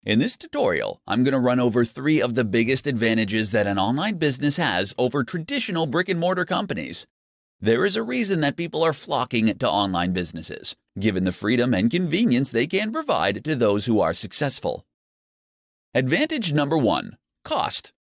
In this tutorial, I'm going to run over 3 of the biggest advantages that an online business has over traditional brick-and-mortar companies. There is a reason that people are flocking to online businesses, given the freedom and convenience they can provide to those who are successful. Advantage number 1: cost.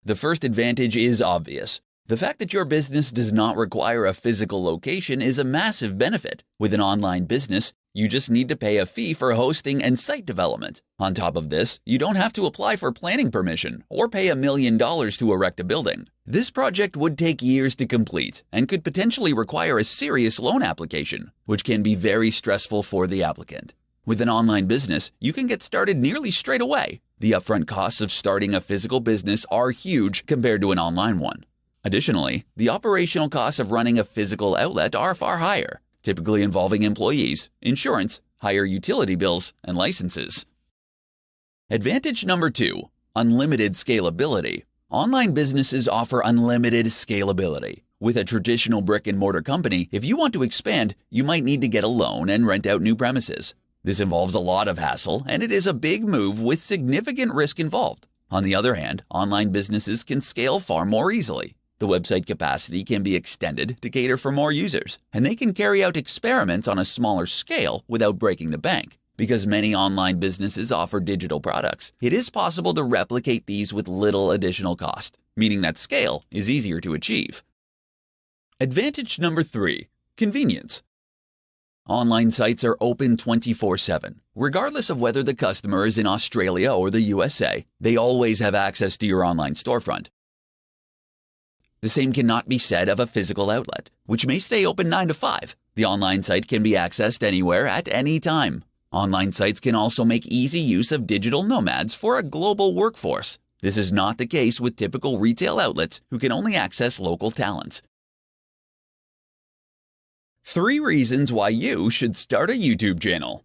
The first advantage is obvious. The fact that your business does not require a physical location is a massive benefit. With an online business, you just need to pay a fee for hosting and site development. On top of this, you don't have to apply for planning permission or pay $1 million to erect a building. This project would take years to complete and could potentially require a serious loan application, which can be very stressful for the applicant. With an online business, you can get started nearly straight away. The upfront costs of starting a physical business are huge compared to an online one. Additionally, the operational costs of running a physical outlet are far higher, typically involving employees, insurance, higher utility bills, and licenses. Advantage number 2: unlimited scalability. Online businesses offer unlimited scalability. With a traditional brick-and-mortar company, if you want to expand, you might need to get a loan and rent out new premises. This involves a lot of hassle, and it is a big move with significant risk involved. On the other hand, online businesses can scale far more easily. The website capacity can be extended to cater for more users, and they can carry out experiments on a smaller scale without breaking the bank. Because many online businesses offer digital products, it is possible to replicate these with little additional cost, meaning that scale is easier to achieve. Advantage number 3: convenience. Online sites are open 24/7. Regardless of whether the customer is in Australia or the USA, they always have access to your online storefront. The same cannot be said of a physical outlet, which may stay open 9 to 5. The online site can be accessed anywhere at any time. Online sites can also make easy use of digital nomads for a global workforce. This is not the case with typical retail outlets who can only access local talents. 3 reasons why you should start a YouTube channel.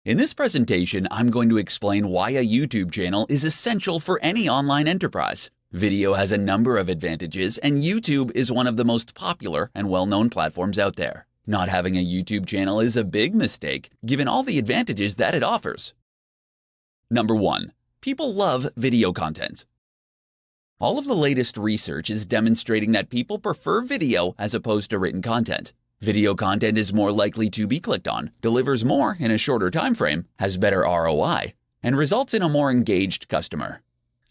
In this presentation, I'm going to explain why a YouTube channel is essential for any online enterprise. Video has a number of advantages, and YouTube is one of the most popular and well-known platforms out there. Not having a YouTube channel is a big mistake, given all the advantages that it offers. Number 1. People love video content. All of the latest research is demonstrating that people prefer video as opposed to written content. Video content is more likely to be clicked on, delivers more in a shorter time frame, has better ROI, and results in a more engaged customer.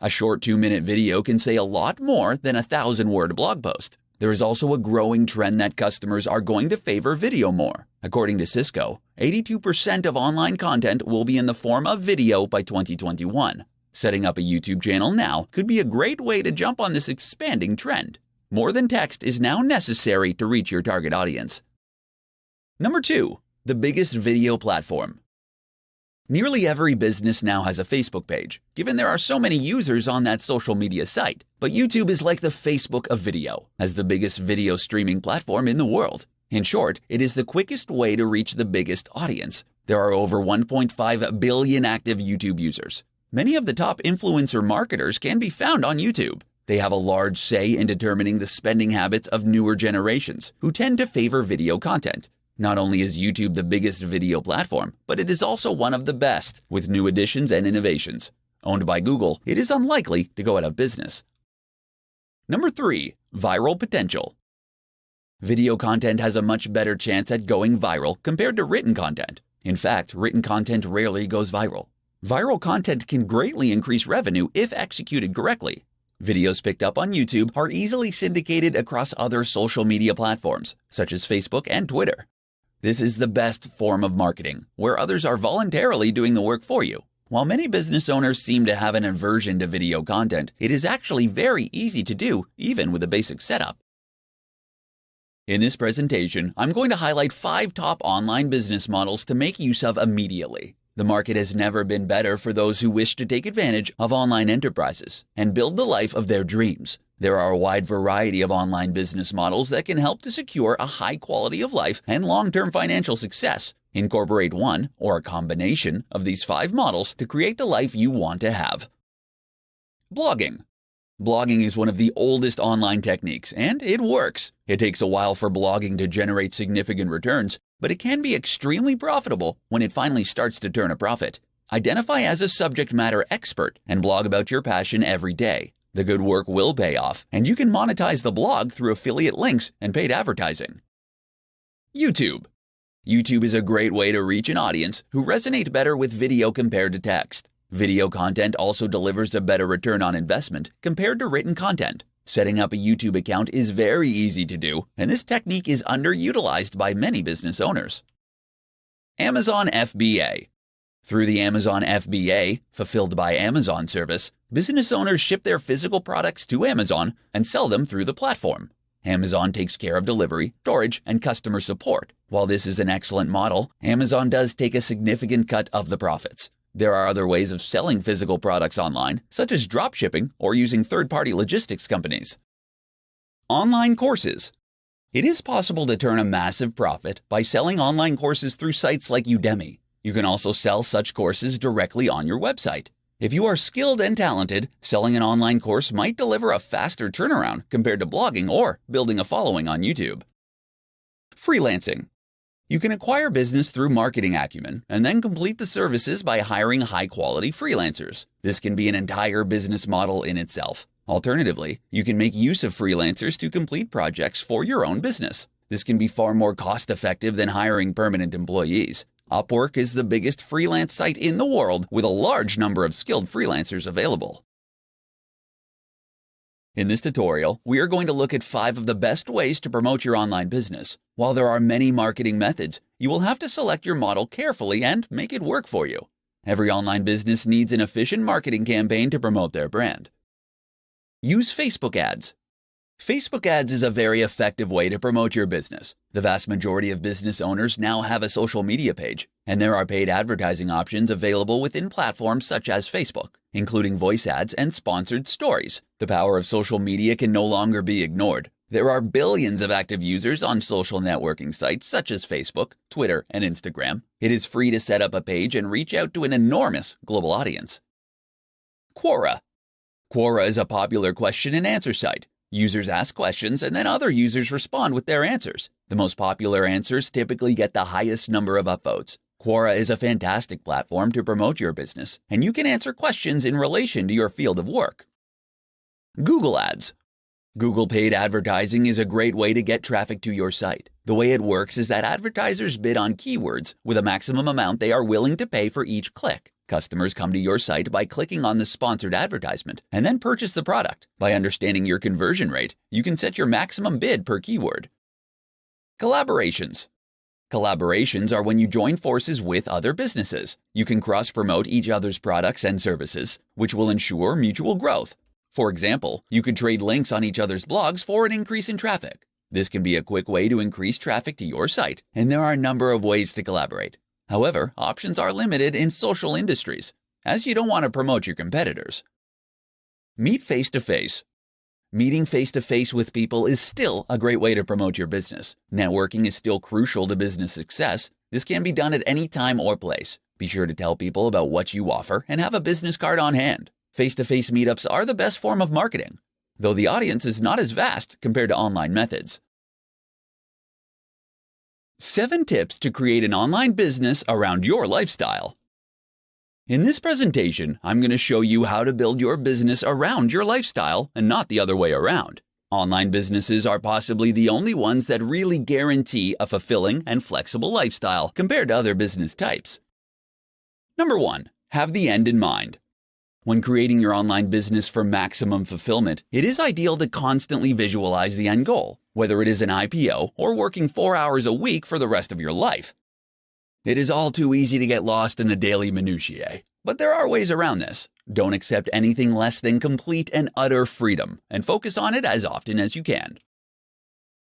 A short 2-minute video can say a lot more than a 1,000-word blog post. There is also a growing trend that customers are going to favor video more. According to Cisco, 82% of online content will be in the form of video by 2021. Setting up a YouTube channel now could be a great way to jump on this expanding trend. More than text is now necessary to reach your target audience. Number 2. The biggest video platform. Nearly every business now has a Facebook page, given there are so many users on that social media site. But YouTube is like the Facebook of video, as the biggest video streaming platform in the world. In short, it is the quickest way to reach the biggest audience. There are over 1.5 billion active YouTube users. Many of the top influencer marketers can be found on YouTube. They have a large say in determining the spending habits of newer generations, who tend to favor video content. Not only is YouTube the biggest video platform, but it is also one of the best, with new additions and innovations. Owned by Google, it is unlikely to go out of business. Number 3. Viral potential. Video content has a much better chance at going viral compared to written content. In fact, written content rarely goes viral. Viral content can greatly increase revenue if executed correctly. Videos picked up on YouTube are easily syndicated across other social media platforms, such as Facebook and Twitter. This is the best form of marketing, where others are voluntarily doing the work for you. While many business owners seem to have an aversion to video content, it is actually very easy to do, even with a basic setup. In this presentation, I'm going to highlight 5 top online business models to make use of immediately. The market has never been better for those who wish to take advantage of online enterprises and build the life of their dreams. There are a wide variety of online business models that can help to secure a high quality of life and long-term financial success. Incorporate one or a combination of these 5 models to create the life you want to have. Blogging. Blogging is one of the oldest online techniques, and it works. It takes a while for blogging to generate significant returns, but it can be extremely profitable when it finally starts to turn a profit. Identify as a subject matter expert and blog about your passion every day. The good work will pay off, and you can monetize the blog through affiliate links and paid advertising. YouTube. YouTube is a great way to reach an audience who resonate better with video compared to text. Video content also delivers a better return on investment compared to written content. Setting up a YouTube account is very easy to do, and this technique is underutilized by many business owners. Amazon FBA. Through the Amazon FBA, Fulfilled by Amazon service, business owners ship their physical products to Amazon and sell them through the platform. Amazon takes care of delivery, storage, and customer support. While this is an excellent model, Amazon does take a significant cut of the profits. There are other ways of selling physical products online, such as drop shipping or using third-party logistics companies. Online courses. It is possible to turn a massive profit by selling online courses through sites like Udemy. You can also sell such courses directly on your website. If you are skilled and talented, selling an online course might deliver a faster turnaround compared to blogging or building a following on YouTube. Freelancing. You can acquire business through marketing acumen and then complete the services by hiring high-quality freelancers. This can be an entire business model in itself. Alternatively, you can make use of freelancers to complete projects for your own business. This can be far more cost-effective than hiring permanent employees. Upwork is the biggest freelance site in the world with a large number of skilled freelancers available. In this tutorial, we are going to look at 5 of the best ways to promote your online business. While there are many marketing methods, you will have to select your model carefully and make it work for you. Every online business needs an efficient marketing campaign to promote their brand. Use Facebook ads. Facebook ads is a very effective way to promote your business. The vast majority of business owners now have a social media page, and there are paid advertising options available within platforms such as Facebook, including voice ads and sponsored stories. The power of social media can no longer be ignored. There are billions of active users on social networking sites such as Facebook, Twitter, and Instagram. It is free to set up a page and reach out to an enormous global audience. Quora. Quora is a popular question and answer site. Users ask questions and then other users respond with their answers. The most popular answers typically get the highest number of upvotes. Quora is a fantastic platform to promote your business, and you can answer questions in relation to your field of work. Google Ads. Google paid advertising is a great way to get traffic to your site. The way it works is that advertisers bid on keywords with a maximum amount they are willing to pay for each click. Customers come to your site by clicking on the sponsored advertisement and then purchase the product. By understanding your conversion rate, you can set your maximum bid per keyword. Collaborations. Collaborations are when you join forces with other businesses. You can cross-promote each other's products and services, which will ensure mutual growth. For example, you could trade links on each other's blogs for an increase in traffic. This can be a quick way to increase traffic to your site, and there are a number of ways to collaborate. However, options are limited in social industries, as you don't want to promote your competitors. Meet face-to-face. Meeting face-to-face with people is still a great way to promote your business. Networking is still crucial to business success. This can be done at any time or place. Be sure to tell people about what you offer and have a business card on hand. Face-to-face meetups are the best form of marketing, though the audience is not as vast compared to online methods. 7 tips to create an online business around your lifestyle. In this presentation, I'm going to show you how to build your business around your lifestyle and not the other way around. Online businesses are possibly the only ones that really guarantee a fulfilling and flexible lifestyle compared to other business types. Number 1. Have the end in mind. When creating your online business for maximum fulfillment, it is ideal to constantly visualize the end goal, whether it is an IPO or working 4 hours a week for the rest of your life. It is all too easy to get lost in the daily minutiae, but there are ways around this. Don't accept anything less than complete and utter freedom, and focus on it as often as you can.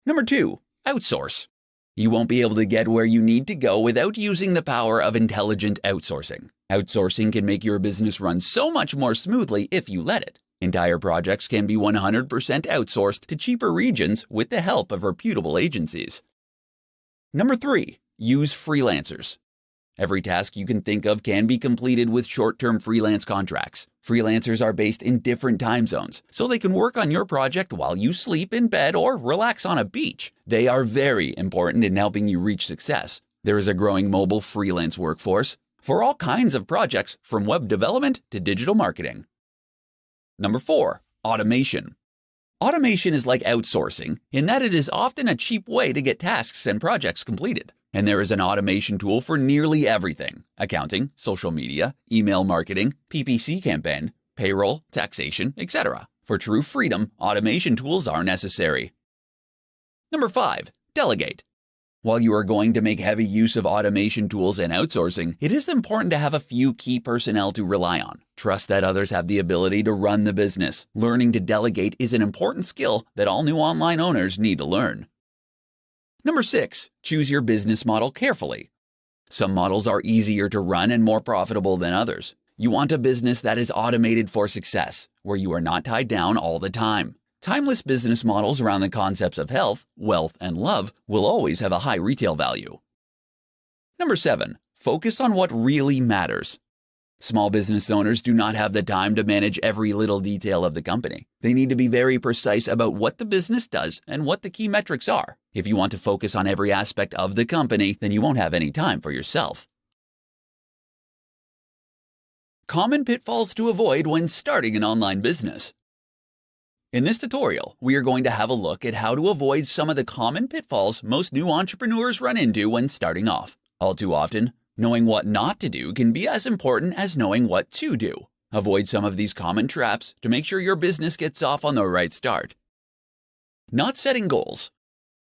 Number 2. Outsource. You won't be able to get where you need to go without using the power of intelligent outsourcing. Outsourcing can make your business run so much more smoothly if you let it. Entire projects can be 100% outsourced to cheaper regions with the help of reputable agencies. Number 3. Use freelancers. Every task you can think of can be completed with short-term freelance contracts. Freelancers are based in different time zones, so they can work on your project while you sleep in bed or relax on a beach. They are very important in helping you reach success. There is a growing mobile freelance workforce. for all kinds of projects from web development to digital marketing. Number 4, automation. Automation is like outsourcing in that it is often a cheap way to get tasks and projects completed. And there is an automation tool for nearly everything: accounting, social media, email marketing, PPC campaign, payroll, taxation, etc. For true freedom, automation tools are necessary. Number 5, delegate. While you are going to make heavy use of automation tools and outsourcing, it is important to have a few key personnel to rely on. Trust that others have the ability to run the business. Learning to delegate is an important skill that all new online owners need to learn. Number 6, choose your business model carefully. Some models are easier to run and more profitable than others. You want a business that is automated for success, where you are not tied down all the time. Timeless business models around the concepts of health, wealth, and love will always have a high retail value. Number 7, focus on what really matters. Small business owners do not have the time to manage every little detail of the company. They need to be very precise about what the business does and what the key metrics are. If you want to focus on every aspect of the company, then you won't have any time for yourself. Common pitfalls to avoid when starting an online business. In this tutorial, we are going to have a look at how to avoid some of the common pitfalls most new entrepreneurs run into when starting off. All too often, knowing what not to do can be as important as knowing what to do. Avoid some of these common traps to make sure your business gets off on the right start. Not setting goals.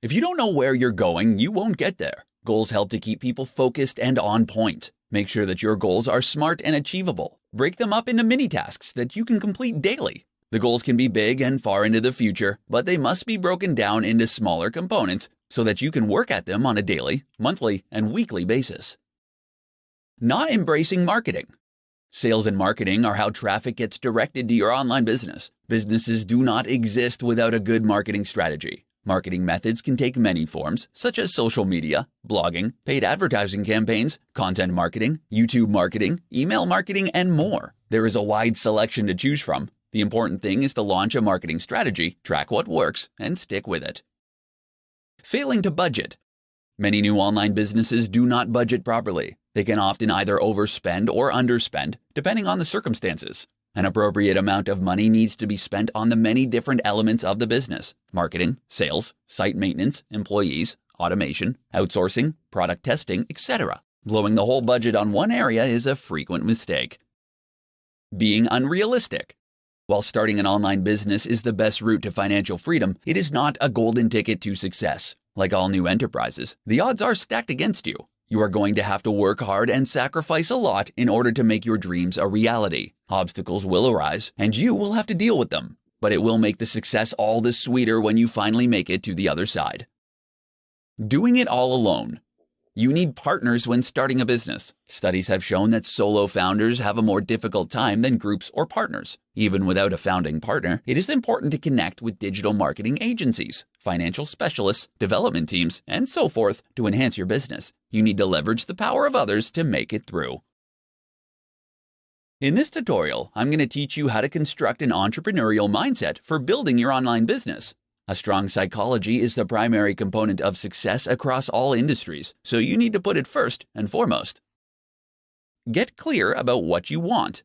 If you don't know where you're going, you won't get there. Goals help to keep people focused and on point. Make sure that your goals are smart and achievable. Break them up into mini tasks that you can complete daily. The goals can be big and far into the future, but they must be broken down into smaller components so that you can work at them on a daily, monthly, and weekly basis. Not embracing marketing. Sales and marketing are how traffic gets directed to your online business. Businesses do not exist without a good marketing strategy. Marketing methods can take many forms, such as social media, blogging, paid advertising campaigns, content marketing, YouTube marketing, email marketing, and more. There is a wide selection to choose from. The important thing is to launch a marketing strategy, track what works, and stick with it. Failing to budget. Many new online businesses do not budget properly. They can often either overspend or underspend, depending on the circumstances. An appropriate amount of money needs to be spent on the many different elements of the business: marketing, sales, site maintenance, employees, automation, outsourcing, product testing, etc. Blowing the whole budget on one area is a frequent mistake. Being unrealistic. While starting an online business is the best route to financial freedom, it is not a golden ticket to success. Like all new enterprises, the odds are stacked against you. You are going to have to work hard and sacrifice a lot in order to make your dreams a reality. Obstacles will arise, and you will have to deal with them. But it will make the success all the sweeter when you finally make it to the other side. Doing it all alone. You need partners when starting a business. Studies have shown that solo founders have a more difficult time than groups or partners. Even without a founding partner, it is important to connect with digital marketing agencies, financial specialists, development teams, and so forth to enhance your business. You need to leverage the power of others to make it through. In this tutorial, I'm going to teach you how to construct an entrepreneurial mindset for building your online business. A strong psychology is the primary component of success across all industries, so you need to put it first and foremost. Get clear about what you want.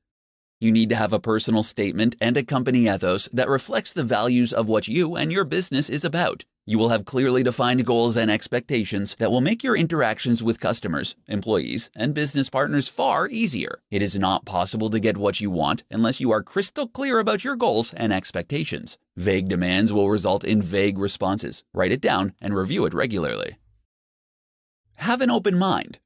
You need to have a personal statement and a company ethos that reflects the values of what you and your business is about. You will have clearly defined goals and expectations that will make your interactions with customers, employees, and business partners far easier. It is not possible to get what you want unless you are crystal clear about your goals and expectations. Vague demands will result in vague responses. Write it down and review it regularly. Have an open mind.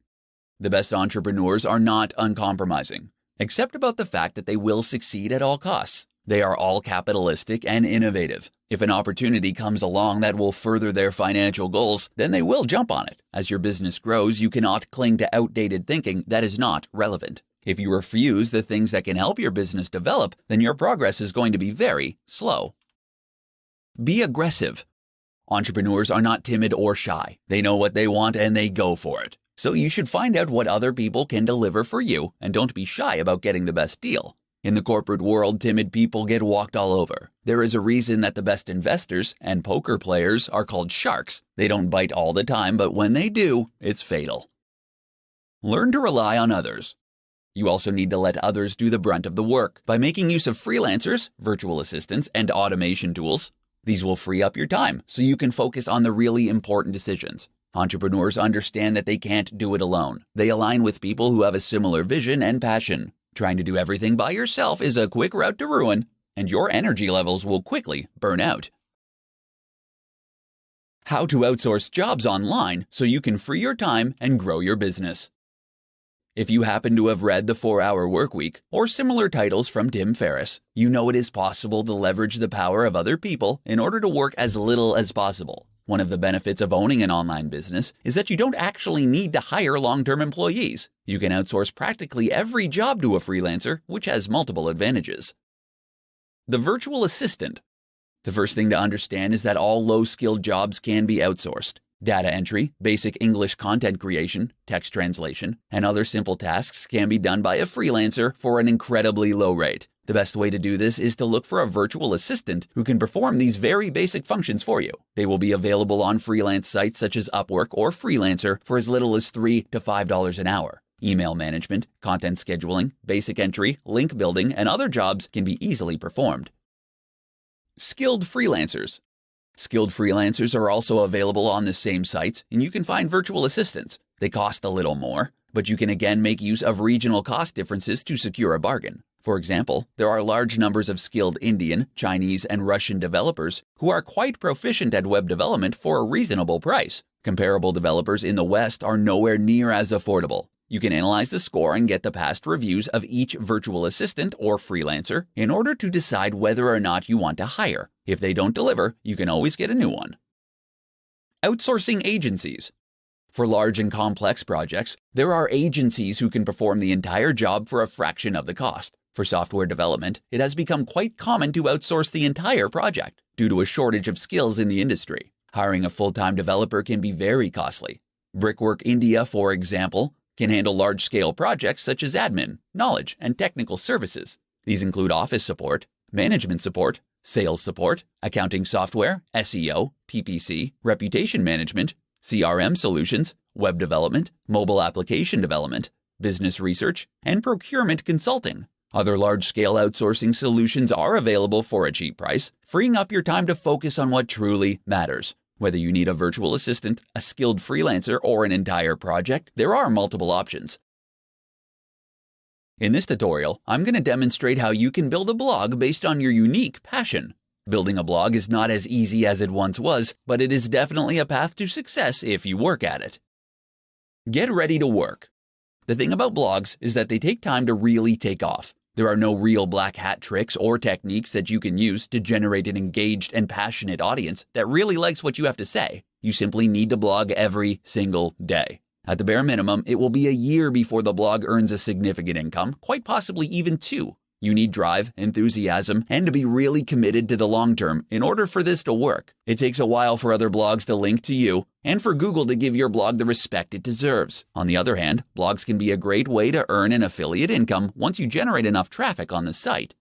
The best entrepreneurs are not uncompromising, except about the fact that they will succeed at all costs. They are all capitalistic and innovative. If an opportunity comes along that will further their financial goals, then they will jump on it. As your business grows, you cannot cling to outdated thinking that is not relevant. If you refuse the things that can help your business develop, then your progress is going to be very slow. Be aggressive. Entrepreneurs are not timid or shy. They know what they want and they go for it. So you should find out what other people can deliver for you and don't be shy about getting the best deal. In the corporate world, timid people get walked all over. There is a reason that the best investors and poker players are called sharks. They don't bite all the time, but when they do, it's fatal. Learn to rely on others. You also need to let others do the brunt of the work by making use of freelancers, virtual assistants, and automation tools. These will free up your time so you can focus on the really important decisions. Entrepreneurs understand that they can't do it alone. They align with people who have a similar vision and passion. Trying to do everything by yourself is a quick route to ruin, and your energy levels will quickly burn out. How to outsource jobs online so you can free your time and grow your business. If you happen to have read The 4-Hour Workweek or similar titles from Tim Ferriss, you know it is possible to leverage the power of other people in order to work as little as possible. One of the benefits of owning an online business is that you don't actually need to hire long-term employees. You can outsource practically every job to a freelancer, which has multiple advantages. The virtual assistant. The first thing to understand is that all low-skilled jobs can be outsourced. Data entry, basic English content creation, text translation, and other simple tasks can be done by a freelancer for an incredibly low rate. The best way to do this is to look for a virtual assistant who can perform these very basic functions for you. They will be available on freelance sites such as Upwork or Freelancer for as little as $3 to $5 an hour. Email management, content scheduling, basic entry, link building, and other jobs can be easily performed. Skilled freelancers. Skilled freelancers are also available on the same sites, and you can find virtual assistants. They cost a little more, but you can again make use of regional cost differences to secure a bargain. For example, there are large numbers of skilled Indian, Chinese, and Russian developers who are quite proficient at web development for a reasonable price. Comparable developers in the West are nowhere near as affordable. You can analyze the score and get the past reviews of each virtual assistant or freelancer in order to decide whether or not you want to hire. If they don't deliver, you can always get a new one. Outsourcing agencies. For large and complex projects, there are agencies who can perform the entire job for a fraction of the cost. For software development, it has become quite common to outsource the entire project due to a shortage of skills in the industry. Hiring a full-time developer can be very costly. Brickwork India, for example, can handle large-scale projects such as admin, knowledge, and technical services. These include office support, management support, sales support, accounting software, SEO, PPC, reputation management, CRM solutions, web development, mobile application development, business research, and procurement consulting. Other large-scale outsourcing solutions are available for a cheap price, freeing up your time to focus on what truly matters. Whether you need a virtual assistant, a skilled freelancer, or an entire project, there are multiple options. In this tutorial, I'm going to demonstrate how you can build a blog based on your unique passion. Building a blog is not as easy as it once was, but it is definitely a path to success if you work at it. Get ready to work. The thing about blogs is that they take time to really take off. There are no real black hat tricks or techniques that you can use to generate an engaged and passionate audience that really likes what you have to say. You simply need to blog every single day. At the bare minimum, it will be a year before the blog earns a significant income, quite possibly even 2. You need drive, enthusiasm, and to be really committed to the long term in order for this to work. It takes a while for other blogs to link to you and for Google to give your blog the respect it deserves. On the other hand, blogs can be a great way to earn an affiliate income once you generate enough traffic on the site.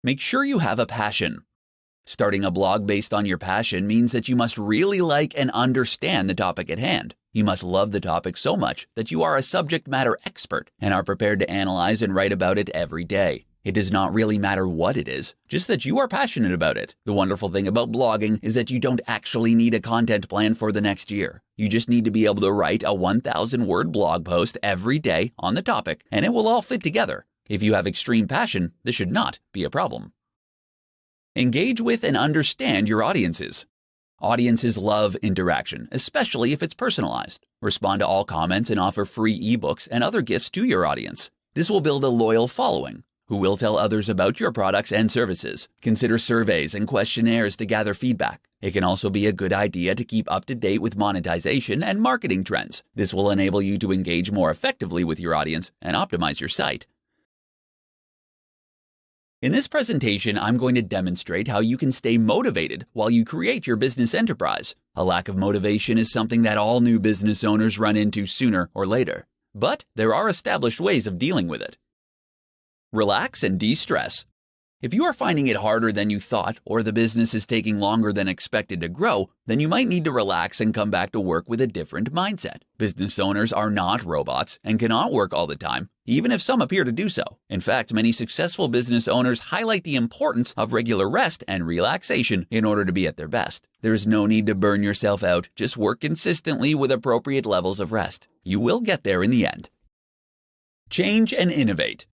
Make sure you have a passion. Starting a blog based on your passion means that you must really like and understand the topic at hand. You must love the topic so much that you are a subject matter expert and are prepared to analyze and write about it every day. It does not really matter what it is, just that you are passionate about it. The wonderful thing about blogging is that you don't actually need a content plan for the next year. You just need to be able to write a 1,000-word blog post every day on the topic, and it will all fit together. If you have extreme passion, this should not be a problem. Engage with and understand your audiences. Audiences love interaction, especially if it's personalized. Respond to all comments and offer free ebooks and other gifts to your audience. This will build a loyal following who will tell others about your products and services. Consider surveys and questionnaires to gather feedback. It can also be a good idea to keep up to date with monetization and marketing trends. This will enable you to engage more effectively with your audience and optimize your site. In this presentation, I'm going to demonstrate how you can stay motivated while you create your business enterprise. A lack of motivation is something that all new business owners run into sooner or later, but there are established ways of dealing with it. Relax and de-stress. If you are finding it harder than you thought, or the business is taking longer than expected to grow, then you might need to relax and come back to work with a different mindset. Business owners are not robots and cannot work all the time, even if some appear to do so. In fact, many successful business owners highlight the importance of regular rest and relaxation in order to be at their best. There is no need to burn yourself out. Just work consistently with appropriate levels of rest. You will get there in the end. Change and innovate.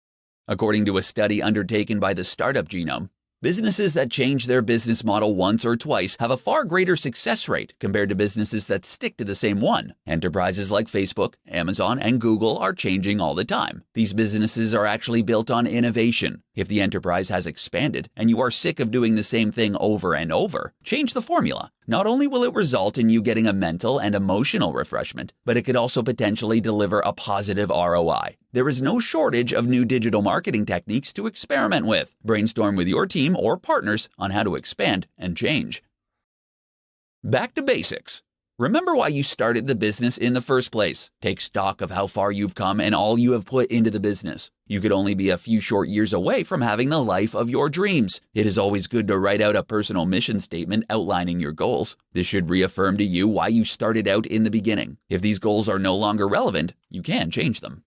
According to a study undertaken by the Startup Genome, businesses that change their business model once or twice have a far greater success rate compared to businesses that stick to the same one. Enterprises like Facebook, Amazon, and Google are changing all the time. These businesses are actually built on innovation. If the enterprise has expanded and you are sick of doing the same thing over and over, change the formula. Not only will it result in you getting a mental and emotional refreshment, but it could also potentially deliver a positive ROI. There is no shortage of new digital marketing techniques to experiment with. Brainstorm with your team or partners on how to expand and change. Back to basics. Remember why you started the business in the first place. Take stock of how far you've come and all you have put into the business. You could only be a few short years away from having the life of your dreams. It is always good to write out a personal mission statement outlining your goals. This should reaffirm to you why you started out in the beginning. If these goals are no longer relevant, you can change them.